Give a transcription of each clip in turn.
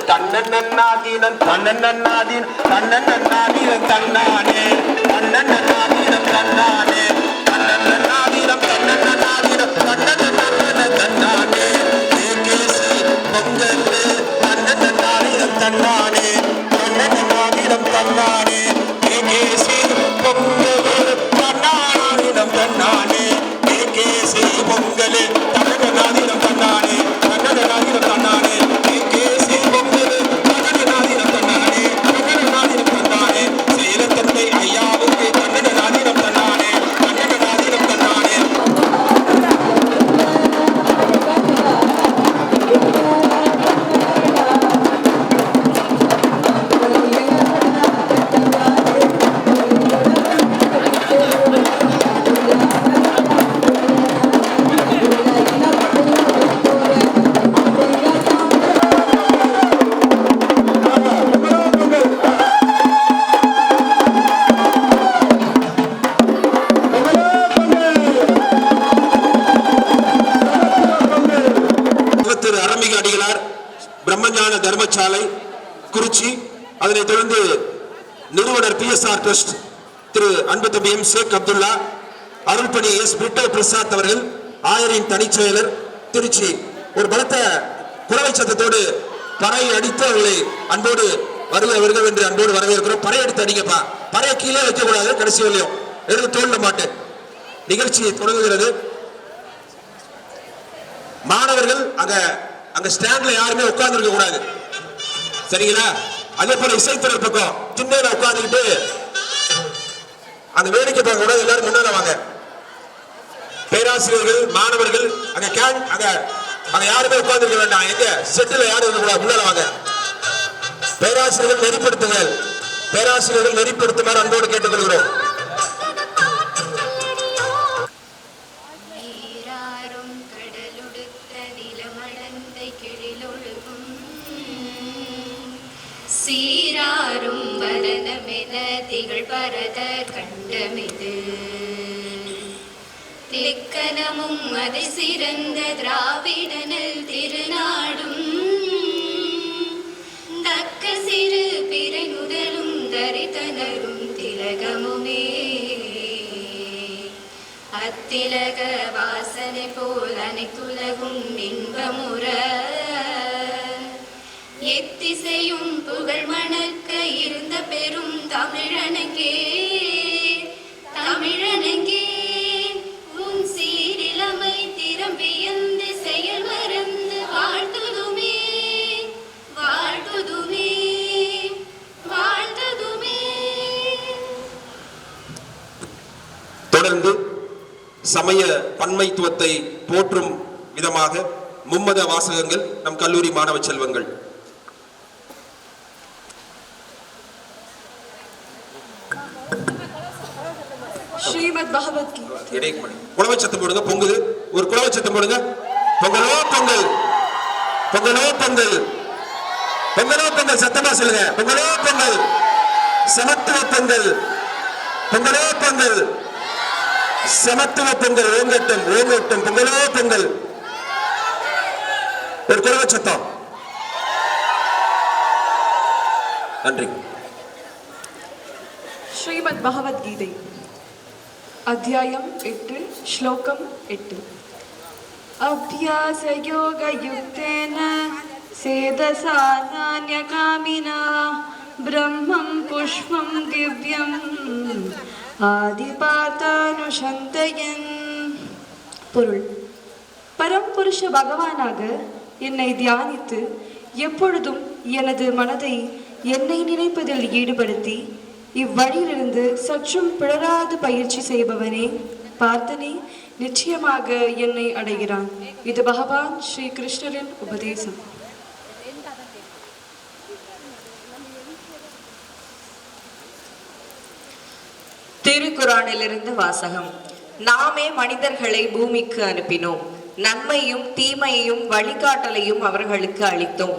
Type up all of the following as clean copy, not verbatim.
தன்னன்னாதீனம் தன்னன்னாதீனம் தன்னன்னாதீனம் தன்னானே தன்னன்னாதீனம் தன்னானே தன்னன்னாதீனம் தன்னன்னாதீனம் தன்னன்னாதீனம் தன்னானே ஏகேசி பொங்கல் தன்னன்னாதீனம் தன்னானே தன்னன்னாதீனம் தன்னானே ஏகேசி பொங்கல் தன்னன்னாதீனம் தன்னானே ஏகேசி பொங்கல் தன்னன்னாதீனம் தன்னானே தன்னன்னாதீனம் தன்னானே பிரம்மஞான தர்மசாலை குறிச்சி, அதனைத் தொடர்ந்து நிறுவனர் PSR ட்ரஸ்ட் திரு அன்பு தம்பி M. ஷேக் அப்துல்லா, அருள்பணி S. பிரிட்டல் பிரசாத் அவர்கள், ஆயரின் தனிச்செயலர் திருச்சி. ஒரு பலத்த குரவை சத்தத்தோடு பறை அடித்து அவர்களை அன்போடு வருக என்று அன்போடு வரவேற்கிறோம். பறை அடித்து அடிக்கப்பா, பறையை கீழே வைக்க கூடாது, கடைசி வரையும் எடுத்து தோல்ல மாட்டேன். நிகழ்ச்சி தொடங்குகிறது. மாணவர்கள் அங்க ஸ்டாண்ட்ல யாருமே உட்கார்ந்து இருக்க கூடாது, சரிங்களா? அதே போல இசைத்துறை பக்கம் திண்ணையில உட்கார்ந்துக்கிட்டு அந்த வேடிக்கை பார்க்க கூடாது. எல்லாரும் முன்னால வாங்க. பேராசிரியர்கள் மாணவர்கள் அங்க யாருமே உட்கார்ந்து இருக்க வேண்டாம். எங்க செட்டில் யாரும் இருக்க கூடாது, முன்னால வாங்க. பேராசிரியர்கள் நெறிப்படுத்துங்கள், பேராசிரியர்கள் நெறிப்படுத்துமாறு அன்போடு கேட்டுக்கொள்கிறோம். சீராரும் வதனமென திகழ் பரத கண்டமிது திக்கனமும் அதை சிறந்த திராவிடனல் திருநாடும் தக்க சிறு பிறை முதலும் தரித்தனரும் திலகமுமே அத்திலக வாசனை போல் அனைத்துலகும் இன்பமுற எத்திசையும் புகழ் மணக்க இருந்த பெரும் தமிழனங்கே தமிழனங்கே உன் சீரிலமை திறம்பியந்து செயல் மறந்து வாழ்த்துதுமே வாழ்த்துதுமே வாழ்த்துதுமே. தொடர்ந்து சமய பன்மைத்துவத்தை போற்றும் விதமாக மும்மத வாசகங்கள் நம் கல்லூரி மாணவ செல்வங்கள். ஸ்ரீமத் பகவத் கீதை. குலவை சத்தம் போடுங்க, பொங்குது. ஒரு குலவை சத்தம் போடுங்க. பொங்கலோ பொங்கல், பொங்கலோ பொங்கல், பொங்கலோ பொங்கல். சத்தமா சொல்லுங்க. பொங்கலோ பொங்கல், சமத்துவ பொங்கல், பொங்கலோ பொங்கல், சமத்துவ பொங்கல். ஓங்கட்டும் ஓங்கட்டும், பொங்கலோ பொங்கல். ஒரு குலவை சத்தம். நன்றி. ஸ்ரீமத் பகவத் கீதை அத்தியாயம் 8 ஸ்லோகம் 8. அபியாச யோக யுக்தேன சேதசா நான்யகாமினா பிரம்மம் புஷ்பம் திவ்யம் ஆதிபாதானுசந்தயன். பொருள்: பரம்புருஷ பகவானாக என்னை தியானித்து எப்பொழுதும் எனது மனதை என்னை நினைப்பதில் ஈடுபடுத்தி இவ்வழியிலிருந்து சற்றும் பிழறாது பயிற்சி செய்பவனே பார்த்தனே நிச்சயமாக என்னை அடைகிறான். இது பகவான் ஸ்ரீ கிருஷ்ணரின் உபதேசம். திருக்குரானிலிருந்து வாசகம். நாமே மனிதர்களை பூமிக்கு அனுப்பினோம். நன்மையும் தீமையையும் வழிகாட்டலையும் அவர்களுக்கு அளித்தோம்.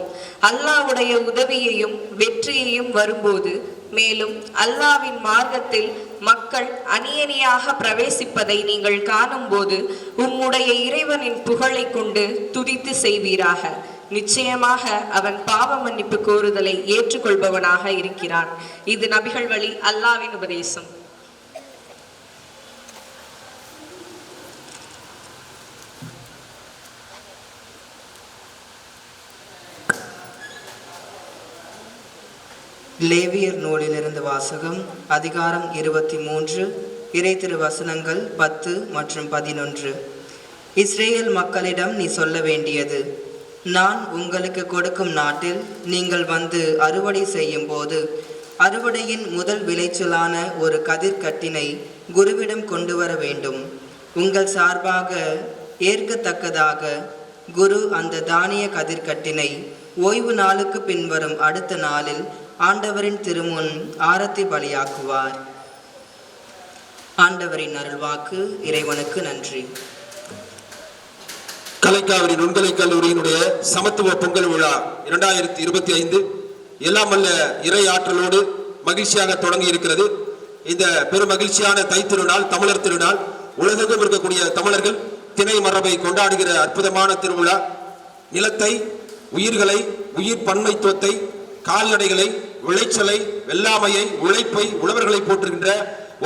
அல்லாஹ்வுடைய உதவியையும் வெற்றியையும் வரும்போது, மேலும் அல்லாஹ்வின் மார்க்கத்தில் மக்கள் அணியணியாக பிரவேசிப்பதை நீங்கள் காணும்போது உம்முடைய இறைவனின் புகழை கொண்டு துதித்து செய்வீராக. நிச்சயமாக அவன் பாவ மன்னிப்பு கோருதலை ஏற்றுக்கொள்பவனாக இருக்கிறான். இது நபிகள் வழி அல்லாஹ்வின் உபதேசம். லேவியர் நூலிலிருந்து வாசகம். அதிகாரம் 23, இறை திருவசனங்கள் 10 மற்றும் 11. இஸ்ரேல் மக்களிடம் நீ சொல்ல வேண்டியது: நான் உங்களுக்கு கொடுக்கும் நாட்டில் நீங்கள் வந்து அறுவடை செய்யும் போது அறுவடையின் முதல் விளைச்சலான ஒரு கதிர்கட்டினை குருவிடம் கொண்டு வர வேண்டும். உங்கள் சார்பாக ஏற்கத்தக்கதாக குரு அந்த தானிய கதிர்கட்டினை ஓய்வு நாளுக்கு பின்வரும் அடுத்த நாளில் ஆண்டவரின் திருமுன் ஆரத்தி பலியாக்குவார். ஆண்டவரின் அருள்வாக்கு. இறைவனுக்கு நன்றி. கலைக்காவிரி நுண்கலை கல்லூரியினுடைய சமத்துவ பொங்கல் விழா 2025 எல்லாம் வல்ல இறை ஆற்றலோடு மகிழ்ச்சியாக தொடங்கி இருக்கிறது. இந்த பெரும் மகிழ்ச்சியான தை திருநாள், தமிழர் திருநாள், உலகெங்கும் இருக்கக்கூடிய தமிழர்கள் திணை மரபை கொண்டாடுகிற அற்புதமான திருவிழா. நிலத்தை, உயிர்களை, உயிர் பன்மைத்துவத்தை, கால்நடைகளை, விளைச்சலை, வெள்ளாமையை, உழைப்பை, உழவர்களை போற்றுகின்ற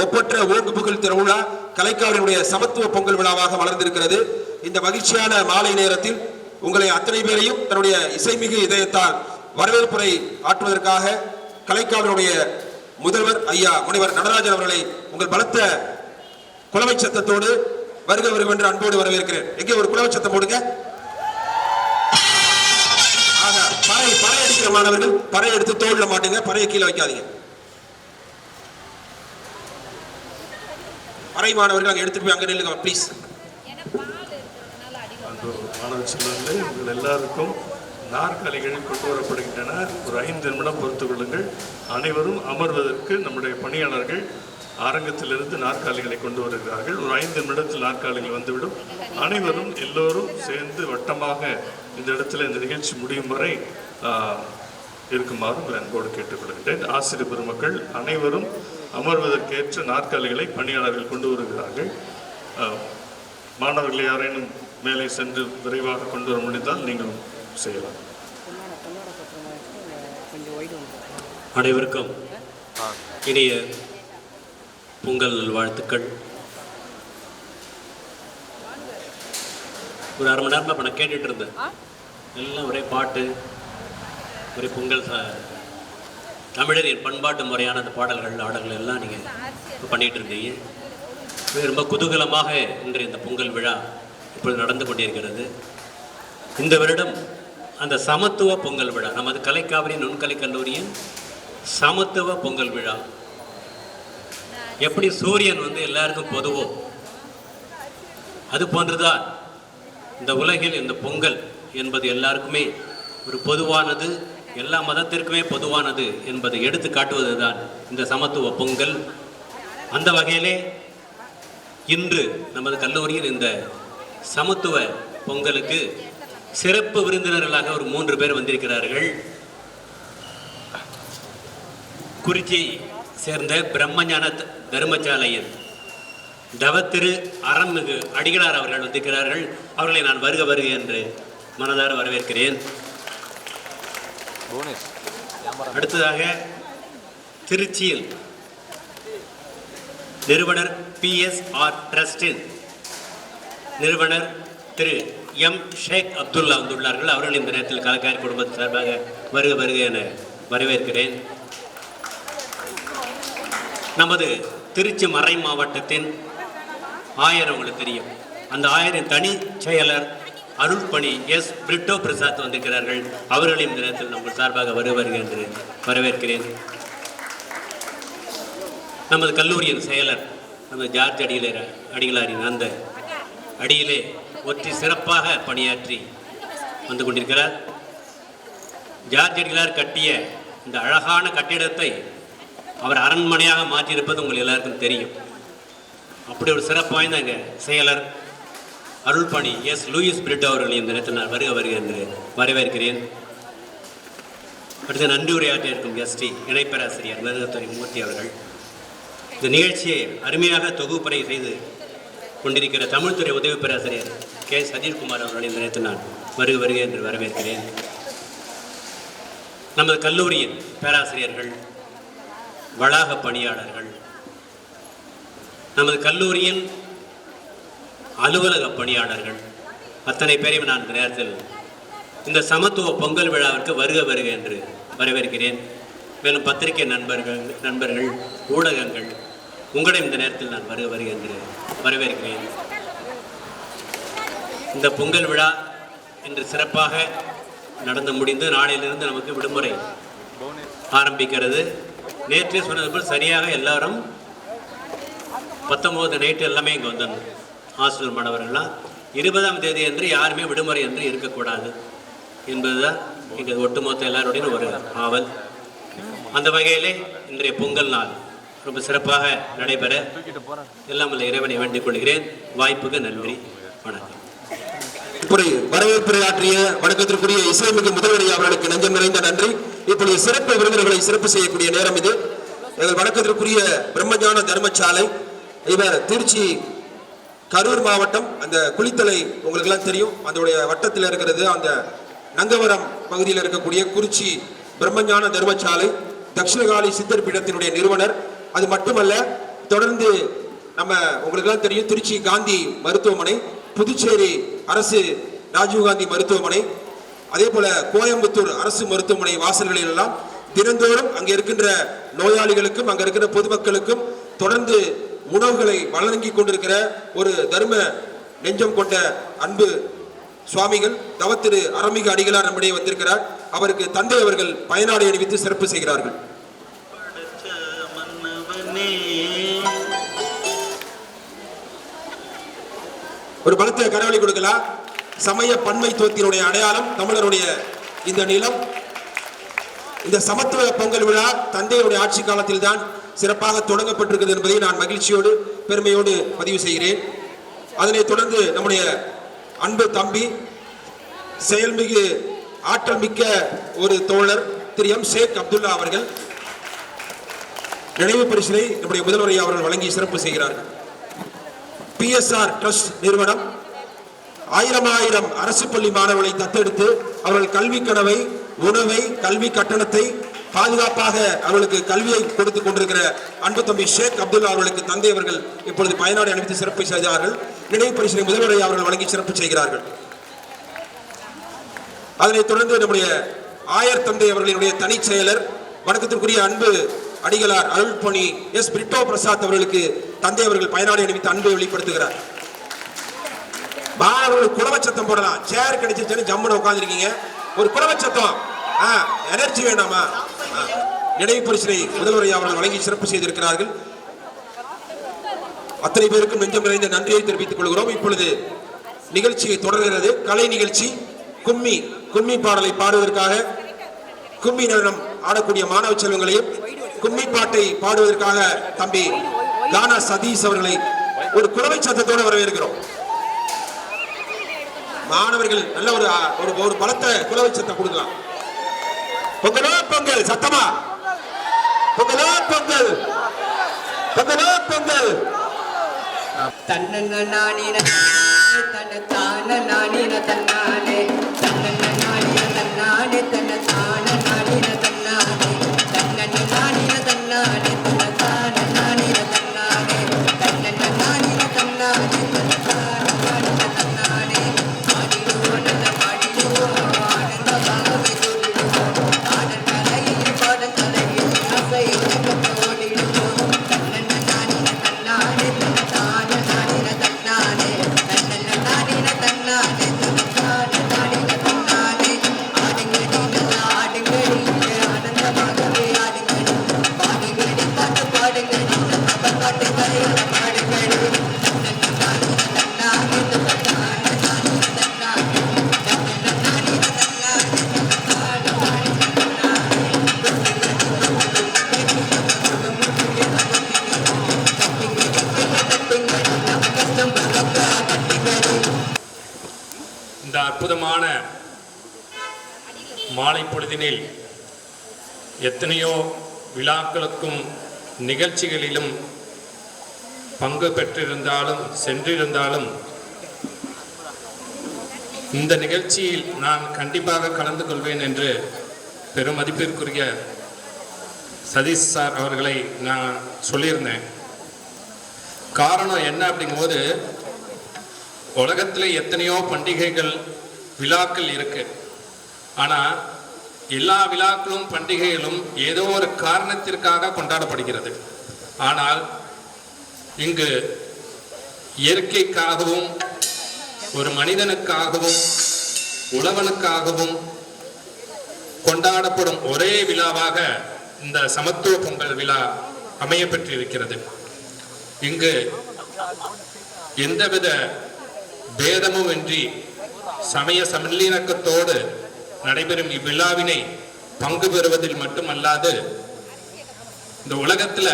ஒப்பற்ற ஓங்குபுகழ் திருவிழா கலைக்காவினுடைய சமத்துவ பொங்கல் விழாவாக வளர்ந்திருக்கிறது. இந்த மகிழ்ச்சியான மாலை நேரத்தில் உங்களை அத்தனை பேரையும் தன்னுடைய இசைமிகு இதயத்தால் வரவேற்புரை ஆற்றுவதற்காக கலைக்காவினுடைய முதல்வர் ஐயா முனைவர் நடராஜன் அவர்களை உங்கள் பலத்த குலவை சத்தத்தோடு வருக வருவென்று அன்போடு வரவேற்கிறேன். எங்கே ஒரு குலவை சத்தம் போடுங்க. பறை அடிக்கிற மாணவர்கள் பறை எடுத்து தோல்ல மாட்டுங்க, பறையை கீழே வைக்காதீங்க. பறை மாணவர்கள் அங்க எடுத்துட்டு போய் அங்க நில்லுங்க ப்ளீஸ். மாணவ செல்வங்களே, உங்கள் எல்லாருக்கும் நாற்காலிகள் கொண்டு வரப்படுகின்றன. ஒரு 5 நிமிடம் பொறுத்துக் கொள்ளுங்கள். அனைவரும் அமர்வதற்கு நம்முடைய பணியாளர்கள் அரங்கத்திலிருந்து நாற்காலிகளை கொண்டு வருகிறார்கள். ஒரு 5 நிமிடத்தில் நாற்காலிகள் வந்துவிடும். அனைவரும் எல்லோரும் சேர்ந்து வட்டமாக இந்த இடத்துல இந்த நிகழ்ச்சி முடியும் வரை இருக்குமாறு உங்கள் அன்போடு கேட்டுக்கொள்கின்றேன். ஆசிரியர் பெருமக்கள் அனைவரும் அமர்வதற்கேற்ற நாற்காலிகளை பணியாளர்கள் கொண்டு வருகிறார்கள். மாணவர்கள் யாரேனும் மேலே சென்று விரைவாக கொண்டு வர முடிந்தால் நீங்கள் செய்யலாம். அனைவருக்கும் இனிய பொங்கல் வாழ்த்துக்கள். ஒரு அரை மணி நேரமாக இப்போ நான் கேட்டுட்டு இருந்தேன். எல்லாம் ஒரே பாட்டு, ஒரே பொங்கல், தமிழரின் பண்பாட்டு முறையான அந்த பாடல்கள், ஆடல்கள் எல்லாம் நீங்கள் இப்போ பண்ணிகிட்டு இருந்தீங்க. ரொம்ப குதூகலமாக இன்றைய இந்த பொங்கல் விழா இப்பொழுது நடந்து கொண்டிருக்கிறது. இந்த வருடம் அந்த சமத்துவ பொங்கல் விழா, நமது கலைக்காவிரி நுண்கலை கல்லூரியின் சமத்துவ பொங்கல் விழா. எப்படி சூரியன் எல்லாருக்கும் பொதுவோ அது போன்றுதான் இந்த உலகில் இந்த பொங்கல் என்பது எல்லாருக்குமே ஒரு பொதுவானது, எல்லா மதத்திற்குமே பொதுவானது என்பதை எடுத்து காட்டுவது தான் இந்த சமத்துவ பொங்கல். அந்த வகையிலே இன்று நமது கல்லூரியில் இந்த சமத்துவ பொங்கலுக்கு சிறப்பு விருந்தினர்களாக ஒரு 3 பேர் வந்திருக்கிறார்கள். குறிச்சி சேர்ந்த பிரம்மஞான தர்மசாலையின் தவத்திரு அறமிகு அடிகளார் அவர்கள் வந்திருக்கிறார்கள். அவர்களை நான் வருக வருக என்று மனதார வரவேற்கிறேன். அடுத்ததாக திருச்சியில் நிறுவனர் PSR ட்ரஸ்டின் நிறுவனர் திரு M. ஷேக் அப்துல்லா வந்துள்ளார்கள். அவர்கள் இந்த நேரத்தில் கலக்காரி குடும்பத்தின் சார்பாக வருக வருக என வரவேற்கிறேன். நமது திருச்சி மறை மாவட்டத்தின் ஆயர் உங்களுக்கு தெரியும். அந்த ஆயரின் தனி செயலர் அருள்பணி S. பிரிட்டோ பிரசாத் வந்திருக்கிறார்கள். அவர்களையும் இந்த நேரத்தில் நம்ம சார்பாக வருக என்று வரவேற்கிறேன். நமது கல்லூரியின் செயலர் நமது ஜார்ஜ் அடிகளாரின் அந்த அடியிலே ஒற்றி சிறப்பாக பணியாற்றி வந்து கொண்டிருக்கிறார். ஜார்ஜ் அடிகளார் கட்டிய இந்த அழகான கட்டிடத்தை அவர் அரண்மனையாக மாற்றியிருப்பது உங்கள் எல்லாருக்கும் தெரியும். அப்படி ஒரு சிறப்பு வாய்ந்த எங்கள் செயலர் அருள்பணி எஸ் லூயிஸ் பிரிட்டோ அவர்கள் இந்த நேரத்தில் நான் வருக என்று வரவேற்கிறேன். அடுத்து நன்றி உரையாற்ற இருக்கும் எஸ்டி இணைப்பேராசிரியர் மிருகத்துறை மூர்த்தி அவர்கள், இந்த நிகழ்ச்சியை அருமையாக தொகுப்புரை செய்து கொண்டிருக்கிற தமிழ்துறை உதவி பேராசிரியர் கே சதீஷ்குமார் அவர்கள் இந்த நேரத்தில் நான் வருக என்று வரவேற்கிறேன். நமது கல்லூரியின் பேராசிரியர்கள், வளாக பணியாளர்கள், நமது கல்லூரியின் அலுவலக பணியாளர்கள் அத்தனை பேரையும் நான் இந்த நேரத்தில் இந்த சமத்துவ பொங்கல் விழாவிற்கு வருக என்று வரவேற்கிறேன். மேலும் பத்திரிகை நண்பர்கள் ஊடகங்கள் உங்களையும் இந்த நேரத்தில் நான் வருக என்று வரவேற்கிறேன். இந்த பொங்கல் விழா இன்று சிறப்பாக நடந்து முடிந்து நாளையிலிருந்து நமக்கு விடுமுறை ஆரம்பிக்கிறது. நேற்றே சொன்னது போல் சரியாக எல்லாரும் 19 நைட்டு எல்லாமே இங்கே வந்தோம். ஹாஸ்டல் மாணவர்கள்லாம் 20ஆம் தேதி என்று யாருமே விடுமுறை என்று இருக்கக்கூடாது என்பதுதான் இங்கே ஒட்டுமொத்த எல்லாருடைய ஒரு ஆவல். அந்த வகையிலே இன்றைய பொங்கல் நாள் ரொம்ப சிறப்பாக நடைபெற எல்லாம் உள்ள இறைவனை வேண்டிக் கொள்கிறேன். வாய்ப்புக்கு நன்றி, வணக்கம். இப்படி வரவேற்புரையாற்றிய வணக்கத்திற்குரிய இசைமிகு முதல்வரை அவர்களுக்கு நெஞ்சம் நிறைந்த நன்றி. இப்படி சிறப்பு விருந்தினர்களை சிறப்பு செய்யக்கூடிய நேரம் இது. எங்கள் வணக்கத்திற்குரிய பிரம்மஞான தர்மசாலை, இவர் திருச்சி கரூர் மாவட்டம் அந்த குளித்தலை உங்களுக்கு எல்லாம் தெரியும், அதோடைய வட்டத்தில் இருக்கிறது. அந்த நங்கவரம் பகுதியில் இருக்கக்கூடிய குறிச்சி பிரம்மஞான தர்மசாலை தட்சிணகாளி சித்தர் பீடத்தினுடைய நிறுவனர். அது மட்டுமல்ல, தொடர்ந்து நம்ம உங்களுக்கு எல்லாம் தெரியும் திருச்சி காந்தி மருத்துவமனை, புதுச்சேரி அரசு ராஜீவ்காந்தி மருத்துவமனை, அதே போல கோயம்புத்தூர் அரசு மருத்துவமனை வாசல்களில் எல்லாம் தினந்தோறும் அங்கே இருக்கின்ற நோயாளிகளுக்கும் அங்கே இருக்கிற பொதுமக்களுக்கும் தொடர்ந்து உணவுகளை வழங்கி கொண்டிருக்கிற ஒரு தர்ம நெஞ்சம் கொண்ட அன்பு சுவாமிகள் தவத்திரு அறமிகு அடிகளார் நம்முடைய வந்திருக்கிறார். அவருக்கு தந்தை அவர்கள் பயனாடை அணிவித்து சிறப்பு செய்கிறார்கள். ஒரு பலத்த கரவழி கொடுக்கலாம். சமய பன்மைத்துவத்தினுடைய அடையாளம் தமிழருடைய இந்த நிலம். இந்த சமத்துவ பொங்கல் விழா தந்தையுடைய ஆட்சி காலத்தில் தான் சிறப்பாக தொடங்கப்பட்டிருக்கிறது என்பதை நான் மகிழ்ச்சியோடு பெருமையோடு பதிவு செய்கிறேன். அதனைத் தொடர்ந்து நம்முடைய அன்பு தம்பி செயல்மிகு ஆற்றல் மிக்க ஒரு தோழர் திரு எம் ஷேக் அப்துல்லா அவர்கள் நினைவு பரிசினை நம்முடைய முதல்வரை அவர்கள் வழங்கி சிறப்பு செய்கிறார்கள். PSR ட்ரஸ்ட் நிறுவனம் 1000 அரசு பள்ளி மாணவர்களை தத்தெடுத்து அவர்கள் கல்வி கனவை, உணவை, கல்வி கட்டணத்தை பாதுகாப்பாக அவர்களுக்கு கல்வியை கொடுத்து கொண்டிருக்கிற அன்பு தம்பி ஷேக் அப்துல்லா அவர்களுக்கு தந்தை அவர்கள் இப்பொழுது பயனாடை அணிவித்து சிறப்பு செய்தார்கள். நினைவு பரிசினை முதல்வரை அவர்கள் வழங்கி சிறப்பு செய்கிறார்கள். அதனைத் தொடர்ந்து நம்முடைய ஆயர் தந்தை அவர்களுடைய தனி செயலர் வணக்கத்திற்குரிய அன்பு அடிகளார் அருள்பணி எஸ் பிரிட்டோ பிரசாத் அவர்களுக்கு தந்தை அவர்கள் பயனாடை அணிவித்து அன்பை வெளிப்படுத்துகிறார். மாணவர்கள் குலவச்சத்தம் போடலாம். சேர் கிடைச்சிருச்சுன்னு ஜம்முன்னு உட்கார்ந்துருக்கீங்க, ஒரு குலவச்சத்தம் எனர்ஜி வேண்டாமா? நினைவு பரிசினை முதல்வரை அவர்கள் வழங்கி சிறப்பு செய்திருக்கிறார்கள். அத்தனை பேருக்கும் நெஞ்சம் நிறைந்த நன்றியை தெரிவித்துக் கொள்கிறோம். இப்பொழுது நிகழ்ச்சியை தொடர்கிறது. கலை நிகழ்ச்சி கும்மி பாடலை பாடுவதற்காக கும்மி நடனம் ஆடக்கூடிய மாணவ செல்வங்களையும் கும்மி பாட்டை பாடுவதற்காக தம்பி கானா சதீஷ் அவர்களை ஒரு குலவை சத்தத்தோடு வரவேற்கிறோம். மாணவர்கள் நல்ல ஒரு பலத்த குலவை சத்தம் கொடுக்கலாம். பொங்கலோ பொங்கல், சத்தமா பொங்கலோ பொங்கல், பொங்கலோ பொங்கல். தன்னன நானின தன்ன தான நானின தன்னானே, தன்னன நானின தன்னானே, தன்ன தான நானின தன்னானே, தன்னன நானின தன்னானே, தன்ன தான நானின தன்னானே, தன்னன நானின தன்னானே, தன்ன தான நானின தன்னானே. ஆடிடுவோம் நல்ல பாடிடுவோம், ஆனந்தமாகவே துடிடுவோம், ஆடல் கலையில் பாடல் கலையில் ஆசையோடு ஓடிடுவோம். தன்னன நானின தன்னானே, தன்ன தான நானின தன்னானே, தன்னன நானின தன்னானே, தன்ன தான நானின தன்னானே. ஆடுங்கடி நல்ல ஆடுங்கடி, ஆனந்தமாகவே ஆடுங்கடி, பாடுங்கடி பாட்டு பாடுங்கடி, நம்ம பாட்டு கலையோட பாடுங்கடி. தன்னன நானின தன்னானே, தன்ன தான நானின தன்னானே, தன்னன நானின தன்னானே, தன்ன தான நானின தன்னானே. தட்டிங்கடி அற்புதமான மாலை பொழுதினில் எத்தனையோ விழாக்களுக்கும் நிகழ்ச்சிகளிலும் பங்கு பெற்றிருந்தாலும் சென்றிருந்தாலும் இந்த நிகழ்ச்சியில் நான் கண்டிப்பாக கலந்து கொள்வேன் என்று பெரும் மதிப்பிற்குரிய சதீஷ் சார் அவர்களை நான் சொல்லியிருந்தேன். காரணம் என்ன அப்படிங்கும்போது, உலகத்தில் எத்தனையோ பண்டிகைகள் விழாக்கள் இருக்கு. ஆனால் எல்லா விழாக்களும் பண்டிகைகளும் ஏதோ ஒரு காரணத்திற்காக கொண்டாடப்படுகிறது. ஆனால் இங்கு இயற்கைக்காகவும் ஒரு மனிதனுக்காகவும் உழவனுக்காகவும் கொண்டாடப்படும் ஒரே விழாவாக இந்த சமத்துவ பொங்கல் விழா அமைய பெற்றிருக்கிறது. இங்கு எந்தவித பேதமும் இன்றி சமய சமநிலக்கத்தோடு நடைபெறும் இவ்விழாவினை பங்கு பெறுவதில் மட்டுமல்லாது, இந்த உலகத்துல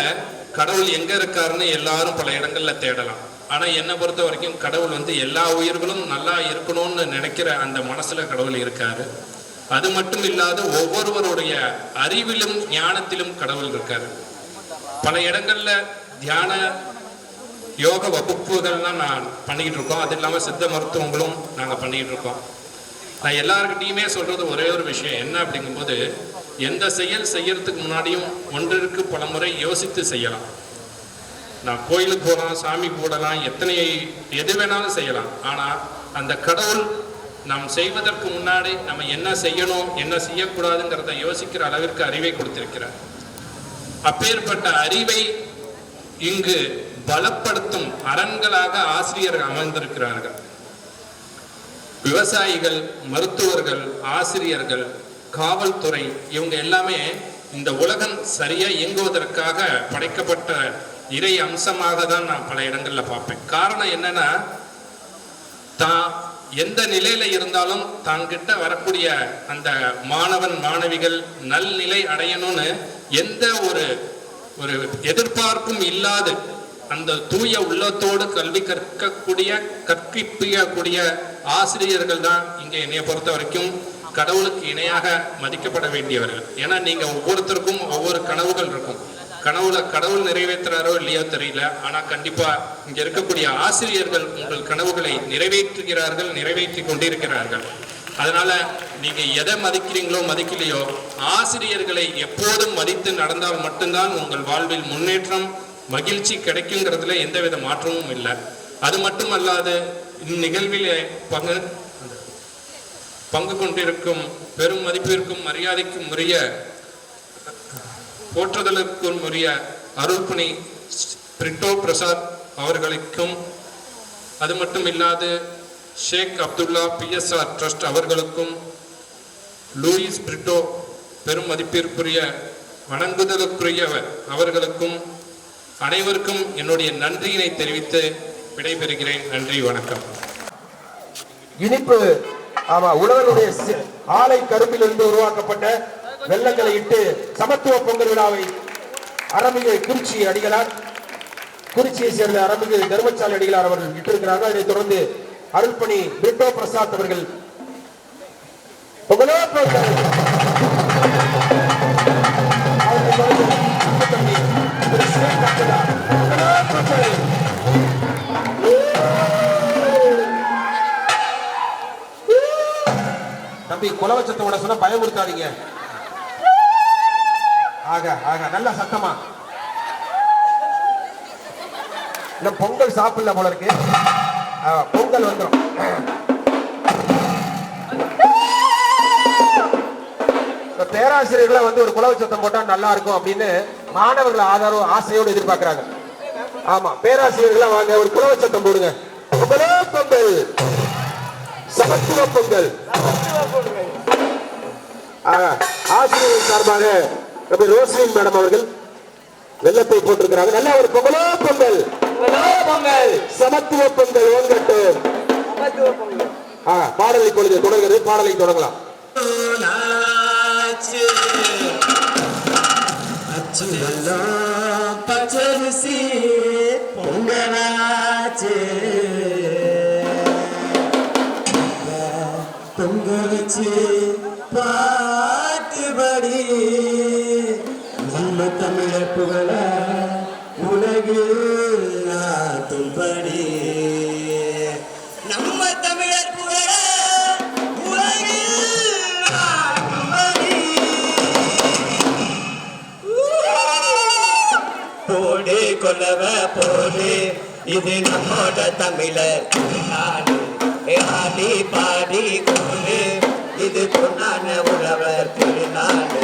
கடவுள் எங்க இருக்காருன்னு எல்லாரும் பல இடங்கள்ல தேடலாம். ஆனா என்னை பொறுத்த வரைக்கும் கடவுள் எல்லா உயிர்களும் நல்லா இருக்கணும்னு நினைக்கிற அந்த மனசுல கடவுள் இருக்காரு. அது மட்டும் இல்லாத ஒவ்வொருவருடைய அறிவிலும் ஞானத்திலும் கடவுள் இருக்காரு. பல இடங்கள்ல தியான யோக வகுப்புகள்லாம் நான் பண்ணிக்கிட்டு இருக்கோம். அது இல்லாமல் சித்த மருத்துவங்களும் நாங்கள் பண்ணிக்கிட்டு இருக்கோம். நான் எல்லாருக்கிட்டையுமே சொல்றது ஒரே ஒரு விஷயம் என்ன அப்படிங்கும்போது, எந்த செயல் செய்யறதுக்கு முன்னாடியும் ஒன்றிற்கு பல முறை யோசித்து செய்யலாம். நான் கோயிலுக்கு போகலாம், சாமி போடலாம், எது வேணாலும் செய்யலாம். ஆனால் அந்த கடவுள் நாம் செய்வதற்கு முன்னாடி நம்ம என்ன செய்யணும் என்ன செய்யக்கூடாதுங்கிறத யோசிக்கிற அளவிற்கு அறிவை கொடுத்திருக்கிறார். அப்பேற்பட்ட அறிவை இங்கு பலப்படுத்தும் அரண்களாக ஆசிரியர்கள் அமர்ந்திருக்கிறார்கள். விவசாயிகள், மருத்துவர்கள், ஆசிரியர்கள், காவல்துறை, இவங்க எல்லாமே இந்த உலகம் சரியா இயங்குவதற்காக படைக்கப்பட்ட இறை அம்சமாக தான் நான் பல இடங்கள்ல பார்ப்பேன். காரணம் என்னன்னா, தான் எந்த நிலையில இருந்தாலும் தாங்கிட்ட வரக்கூடிய அந்த மாணவன் மாணவிகள் நல்நிலை அடையணும்னு எந்த ஒரு எதிர்பார்ப்பும் இல்லாது அந்த தூய உள்ளத்தோடு கல்வி கற்பிக்கக்கூடிய ஆசிரியர்கள் தான் இங்க என்னைய பொறுத்த வரைக்கும் கடவுளுக்கு இணையாக மதிக்கப்பட வேண்டியவர்கள். ஏன்னா நீங்க ஒவ்வொருத்தருக்கும் ஒவ்வொரு கனவுகள் இருக்கும். கடவுள் நிறைவேற்றுறாரோ இல்லையோ தெரியல, ஆனா கண்டிப்பா இங்க இருக்கக்கூடிய ஆசிரியர்கள் உங்கள் கனவுகளை நிறைவேற்றுகிறார்கள், நிறைவேற்றி கொண்டிருக்கிறார்கள். அதனால நீங்க எதை மதிக்கிறீங்களோ மதிக்கலையோ, ஆசிரியர்களை எப்போதும் மதித்து நடந்தால் மட்டும்தான் உங்கள் வாழ்வில் முன்னேற்றம் மகிழ்ச்சி கிடைக்குங்கிறதுல எந்தவித மாற்றமும் இல்லை. அது மட்டுமல்லாது இந்நிகழ்வில் பங்கு கொண்டிருக்கும் பெரும் மதிப்பிற்கும் மரியாதைக்கும் உரிய போற்றுதலுக்கும் உரிய அருள்பணி பிரிட்டோ பிரசாத் அவர்களுக்கும், அது மட்டும் இல்லாது ஷேக் அப்துல்லா PSR ட்ரஸ்ட் அவர்களுக்கும், லூயிஸ் பிரிட்டோ பெரும் மதிப்பிற்குரிய வணங்குதலுக்குரியவர் அவர்களுக்கும் அனைவருக்கும் என்னுடைய நன்றியினை தெரிவித்து விடைபெறுகிறேன். நன்றி, வணக்கம். இனிப்பு உழவனுடைய ஆலை கரும்பிலிருந்து உருவாக்கப்பட்ட வெள்ளங்களை இட்டு சமத்துவ பொங்கல் விழாவை அருள்மிகு குறிச்சி அடிகளார், குறிச்சியை சேர்ந்த அருள்மிகு தர்மசாலை அடிகளார் அவர்கள் இட்டிருக்கிறார்கள். அதைத் தொடர்ந்து அருள்பணி பிரிட்டோ பிரசாத் அவர்கள் தம்பி குலவச்சத்தோட சொன்ன பயமுறுத்தாதீங்க. நல்ல சத்தமா இந்த பொங்கல் சாப்பிடல போல இருக்கு. பொங்கல் வந்துடும். பேராசிரியர்களை ஒரு குலவச்சத்தம் போட்டா நல்லா இருக்கும் அப்படின்னு மாணவர்கள் ஆசையோடு எதிர்பார்க்கிறாங்க. ஆமா, பேராசிரியர்களா வாங்க, ஒரு குலவச்சத்தம் போடுங்க. பொங்கல், சமத்துவ பொங்கல். ஆசிரியர்கள் சார்பாக ரோஸ்லின் மேடம் அவர்கள் வெள்ளத்தை போட்டிருக்கிறாங்க. நல்ல ஒரு பொங்கல், சமத்துவ பொங்கல் ஓங்கட்டும். பாடலை பொழுது தொடர்கிறது. பாடலை தொடங்கலாம். பச்சரிசி பொங்கலாச்சு வச்சு பாட்டுபடி நம்ம தமிழர் புகழ உலகில் நாட்டும்படி நம்ம தமிழர் புகழ உலகில் நாட்டும்படி போடு கொல்லவ போடு இது நம்மோட தமிழர் நாடு ஆடி பாடி கூடு இது பொன்னான உழவர் திருநாடு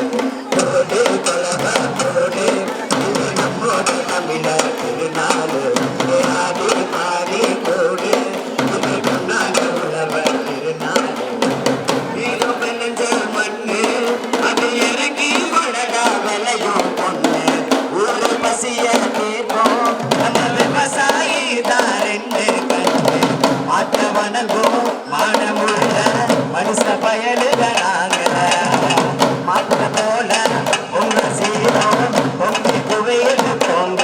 போடு கொல்லவ போடு இது நம்மோட தமிழர் திருநாடு ஆடி பாடி கூடு இது பொன்னான உழவர் திருநாடு வீரம் நெஞ்ச மண்ணு அது இறங்கி மழகா விளையும் பொண்ணு ஊரு பசிய கேட்போம் நம்ம விவசாயி தான் ரெண்டு கண்ணு மாட்ட வணங்கும் மானமுள்ள மனுஷ பயலுகிறாங்க மாட்ட போல உங்க சீரம் பொங்கி குவையில் போங்க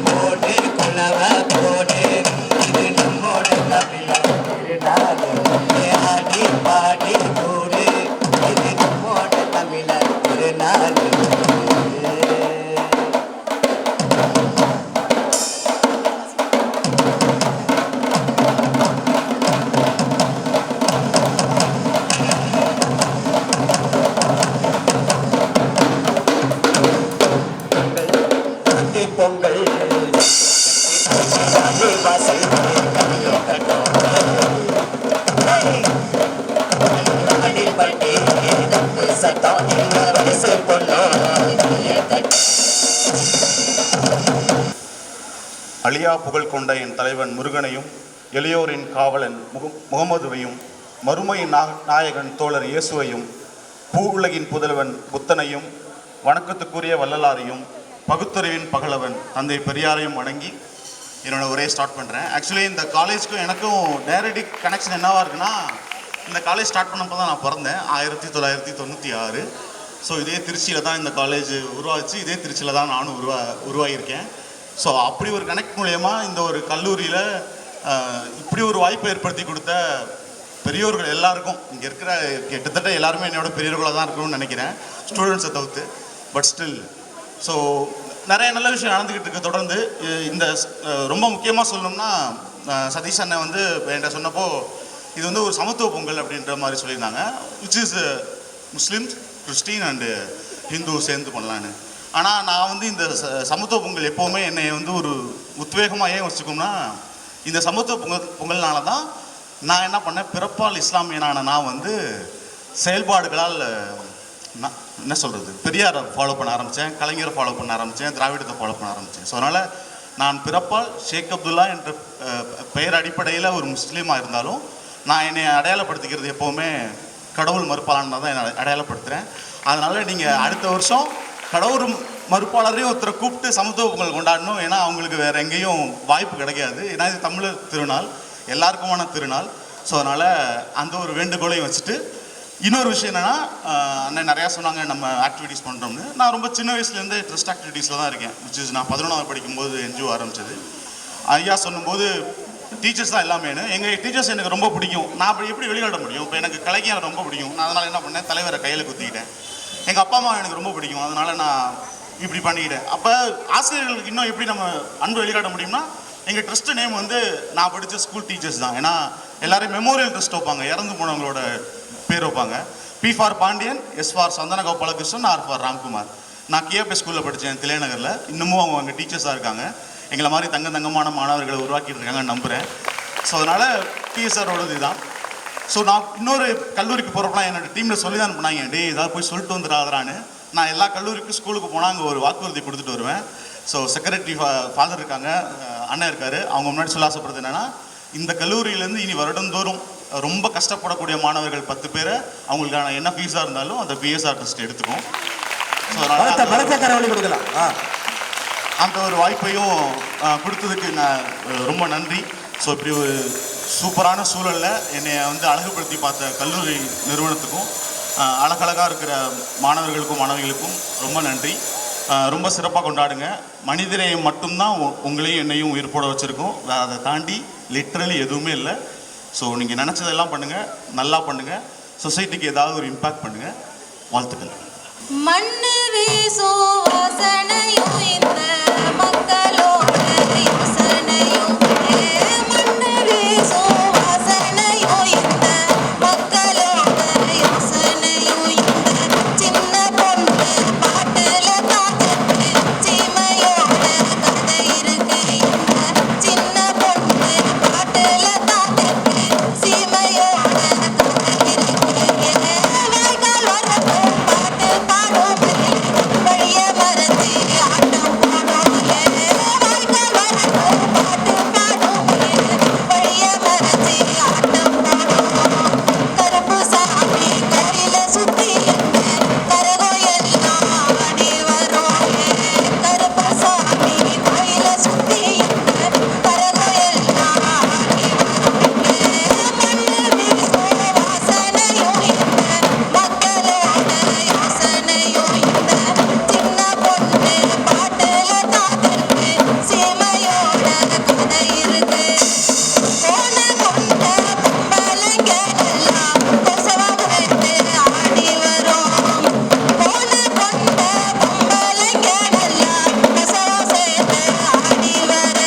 போடு குலவ போடு இது நம்மோட தமிழர் திருநாடு ஆடி பாடி கூடு இது நம்மோட தமிழர் திருநாடு பொங்கல் அழியா புகழ் கொண்ட என் தலைவன் முருகனையும் எளியோரின் காவலன் முகமதுவையும் மறுமையின் நாயகன் தோழர் இயேசுவையும் பூவுலகின் புதல்வன் புத்தனையும் வணக்கத்துக்குரிய வள்ளலாரையும் பகுத்தறிவின் பகலவன் தந்தை பெரியாரையும் வணங்கி என்னோட உரையை ஸ்டார்ட் பண்ணுறேன். ஆக்சுவலி இந்த காலேஜுக்கும் எனக்கும் டைரக்ட் கனெக்ஷன் என்னவாக இருக்குன்னா, இந்த காலேஜ் ஸ்டார்ட் பண்ணப்போ தான் நான் பிறந்தேன் 1996. ஸோ இதே திருச்சியில் தான் இந்த காலேஜ் உருவாச்சு, இதே திருச்சியில் தான் நானும் உருவாகியிருக்கேன். ஸோ அப்படி ஒரு கனெக்ட் மூலயமா இந்த ஒரு கல்லூரியில் இப்படி ஒரு வாய்ப்பை ஏற்படுத்தி கொடுத்த பெரியோர்கள் எல்லாருக்கும், இங்கே இருக்கிற கிட்டத்தட்ட எல்லாருமே என்னோட பெரியவர்களாக தான் இருக்கணும்னு நினைக்கிறேன், ஸ்டூடெண்ட்ஸை தவிர்த்து. பட் ஸ்டில் ஸோ நிறைய நல்ல விஷயம் நடந்துக்கிட்டு இருக்க. தொடர்ந்து இந்த ரொம்ப முக்கியமாக சொல்லணும்னா, சதீஷ் அண்ணன் வந்து என்கிட்ட சொன்னப்போ இது வந்து ஒரு சமத்துவ பொங்கல் அப்படின்ற மாதிரி சொல்லியிருந்தாங்க, which is Muslims, Christian and Hindu சேர்ந்து பண்ணலான்னு. ஆனால் நான் வந்து இந்த சமத்துவ பொங்கல் எப்போவுமே என்னை வந்து ஒரு உத்வேகமாக ஏன் வச்சுக்கோம்னா, இந்த சமத்துவ பொங்கல்னால தான் நான் என்ன பண்ணேன், பிறப்பால் இஸ்லாமியனான நான் வந்து செயல்பாடுகளால் என்ன சொல்கிறது, பெரியாரை ஃபாலோ பண்ண ஆரம்பித்தேன், கலைஞரை ஃபாலோ பண்ண ஆரம்பித்தேன், திராவிடத்தை ஃபாலோ பண்ண ஆரம்பித்தேன். ஸோ அதனால் நான் பிறப்பால் ஷேக் அப்துல்லா என்ற பெயர் அடிப்படையில் ஒரு முஸ்லீமாக இருந்தாலும் நான் என்னை அடையாளப்படுத்திக்கிறது எப்போவுமே கடவுள் மறுப்பாளனாக தான் என்னை அடையாளப்படுத்துகிறேன். அதனால் நீங்கள் அடுத்த வருஷம் கடவுள் மறுப்பாளரையும் ஒருத்தரை கூப்பிட்டு சமத்துவ பொங்கல் கொண்டாடணும். ஏன்னா அவங்களுக்கு வேறு எங்கேயும் வாய்ப்பு கிடைக்காது. ஏன்னா இது தமிழர் திருநாள், எல்லாருக்குமான திருநாள். ஸோ அதனால் அந்த ஒரு வேண்டுகோளையும் வச்சுட்டு, இன்னொரு விஷயம் என்னென்னா, அண்ணன் நிறையா சொன்னாங்க நம்ம ஆக்டிவிட்டீஸ் பண்ணுறோம்னு. நான் ரொம்ப சின்ன வயசுலேருந்து ட்ரஸ்ட் ஆக்டிவிட்டீஸில் தான் இருக்கேன், விச் இஸ் நான் 11வது படிக்கும்போது என்ஜிஓ ஆரம்பித்தது. ஐயா சொல்லும்போது டீச்சர்ஸ் தான் எல்லாமே. எங்கள் டீச்சர்ஸ் எனக்கு ரொம்ப பிடிக்கும். நான் அப்படி எப்படி வெளிக்காட்ட முடியும்? இப்போ எனக்கு கலைக்கு எனக்கு ரொம்ப பிடிக்கும். நான் அதனால் என்ன பண்ணேன், தலைவரை கையில் குத்திக்கிட்டேன். எங்கள் அப்பா அம்மா எனக்கு ரொம்ப பிடிக்கும், அதனால் நான் இப்படி பண்ணிக்கிட்டேன். அப்போ ஆசிரியர்களுக்கு இன்னும் எப்படி நம்ம அன்பு வெளிக்காட்ட முடியும்னா, எங்கள் ட்ரஸ்ட்டு நேம் வந்து நான் படித்த ஸ்கூல் டீச்சர்ஸ் தான். ஏன்னா எல்லோரும் மெமோரியல் ட்ரஸ்ட் வைப்பாங்க, இறந்து போனவங்களோட பேர் வைப்பாங்க. P for Pandian, S for Santhana Gopalakrishnan, R for Ramkumar. நான் கேபி ஸ்கூலில் படித்தேன் தில்லைநகரில். இன்னமும் அவங்க அங்கே டீச்சர்ஸாக இருக்காங்க. எங்களை மாதிரி தங்கமான மாணவர்களை உருவாக்கிட்டு இருக்காங்கன்னு நம்புகிறேன். ஸோ அதனால் டிஎஸ்ஆரோடது இதுதான். ஸோ நான் இன்னொரு கல்லூரிக்கு போகிறப்பலாம் என்னோடய டீமில் சொல்லி தான் பண்ணாங்க, டே ஏதாவது போய் சொல்லிட்டு வந்துடாதான்னு. நான் எல்லா கல்லூரிக்கும் ஸ்கூலுக்கு போனால் அங்கே ஒரு வாக்குறுதி கொடுத்துட்டு வருவேன். ஸோ செக்ரட்டரி ஃபாதர் இருக்காங்க, அண்ணன் இருக்கார், அவங்க முன்னாடி சொல்ல ஆசைப்படுறது என்னென்னா, இந்த கல்லூரியிலேருந்து இனி வருடந்தோறும் ரொம்ப கஷ்டப்படக்கூடிய மாணவர்கள் 10 பேரை அவங்களுக்கான என்ன ஃபீஸாக இருந்தாலும் அந்த பிஎஸ்ஆர் ட்ரஸ்ட் எடுத்துக்கும். ஸோ அதனால் அந்த ஒரு வாய்ப்பையும் கொடுத்ததுக்கு நான் ரொம்ப நன்றி. ஸோ இப்படி ஒரு சூப்பரான சூழலில் என்னை வந்து அழகுபடுத்தி பார்த்த கல்லூரி நிறுவனத்துக்கும் அழகழகாக இருக்கிற மாணவர்களுக்கும் மாணவிகளுக்கும் ரொம்ப நன்றி. ரொம்ப சிறப்பாக கொண்டாடுங்க. மனிதநேயம் மட்டும்தான் உங்களையும் என்னையும் உயிர்ப்போட வச்சுருக்கோம். அதை தாண்டி லிட்ரலி எதுவுமே இல்லை. ஸோ நீங்கள் நினச்சதெல்லாம் பண்ணுங்கள், நல்லா பண்ணுங்கள், சொசைட்டிக்கு ஏதாவது ஒரு இம்பேக்ட் பண்ணுங்கள். வாழ்த்துக்கள். மண்ணு வீசோ வாசனையும் இந்த மக்களோட யோசனையும் மண்ணு வீசோ வாசனையும் இந்த மக்களோட யோசனையும் இந்த சின்ன பொண்ணு பாட்டுல தாக்கத்து சீமையோட கதை இருக்கு இந்த சின்ன பொண்ணு பாட்டுல தாக்கத்து சீமையோட கதை இருக்கு வாய்க்கால் வரப்போ பாட்டு பாடும் வழிய மறந்து ஆட்டம் போடும் வாய்க்கால் வரப்போ பாட்டு பாடும் வழிய மறந்து ஆட்டம் போடும் கருப்பு சாமி கோயில சுத்தி கரகோயெல்லாம் ஆடி வரும் கருப்பு சாமி கோயில சுத்தி கரகோயெல்லாம் ஆடி வரும் மண்ணு வீசோ வாசனையும் இந்த மக்களோட யோசனையும் இந்த சின்ன பொண்ணு பாட்டுல தாக்கத்து சீமையோட கதை இருக்கு போன கொண்ட பொம்பளைங்க எல்லாம் கொசவா விட்டு ஆடி வரும் போன கொண்ட பொம்பளைங்க எல்லாம் கொசவா சேர்த்து ஆடி வர